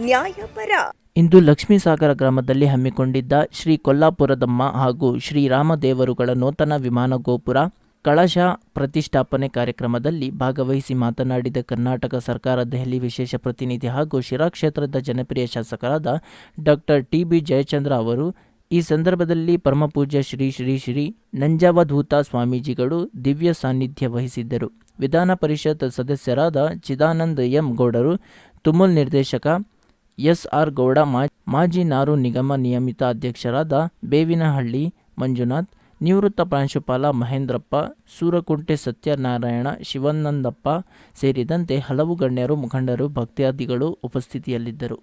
ನ್ಯಾಯಪರ. ಇಂದು ಲಕ್ಷ್ಮೀಸಾಗರ ಗ್ರಾಮದಲ್ಲಿ ಹಮ್ಮಿಕೊಂಡಿದ್ದ ಶ್ರೀ ಕೊಲ್ಲಾಪುರದಮ್ಮ ಹಾಗೂ ಶ್ರೀರಾಮದೇವರುಗಳ ನೂತನ ವಿಮಾನ ಗೋಪುರ ಕಳಶ ಪ್ರತಿಷ್ಠಾಪನೆ ಕಾರ್ಯಕ್ರಮದಲ್ಲಿ ಭಾಗವಹಿಸಿ ಮಾತನಾಡಿದ ಕರ್ನಾಟಕ ಸರ್ಕಾರ ದೆಹಲಿ ವಿಶೇಷ ಪ್ರತಿನಿಧಿ ಹಾಗೂ ಶಿರಾ ಕ್ಷೇತ್ರದ ಜನಪ್ರಿಯ ಶಾಸಕರಾದ ಡಾಕ್ಟರ್ ಟಿ.ಬಿ. ಜಯಚಂದ್ರ ಅವರು ಈ ಸಂದರ್ಭದಲ್ಲಿ ಪರಮಪೂಜ್ಯ ಶ್ರೀ ಶ್ರೀ ಶ್ರೀ ನಂಜಾವಧೂತ ಸ್ವಾಮೀಜಿಗಳು ದಿವ್ಯ ಸಾನ್ನಿಧ್ಯ ವಹಿಸಿದ್ದರು. ವಿಧಾನ ಪರಿಷತ್ ಸದಸ್ಯರಾದ ಚಿದಾನಂದ ಎಂ ಗೌಡರು, ತುಮುಲ್ ನಿರ್ದೇಶಕ ಎಸ್.ಆರ್. ಗೌಡ, ಮಾಜಿ ನಾರು ನಿಗಮ ನಿಯಮಿತ ಅಧ್ಯಕ್ಷರಾದ ಬೇವಿನಹಳ್ಳಿ ಮಂಜುನಾಥ್, ನಿವೃತ್ತ ಪ್ರಾಂಶುಪಾಲ ಮಹೇಂದ್ರಪ್ಪ, ಸೂರಕುಂಟೆ ಸತ್ಯನಾರಾಯಣ, ಶಿವಾನಂದಪ್ಪ ಸೇರಿದಂತೆ ಹಲವು ಗಣ್ಯರು, ಮುಖಂಡರು, ಭಕ್ತಾದಿಗಳು ಉಪಸ್ಥಿತಿಯಲ್ಲಿದ್ದರು.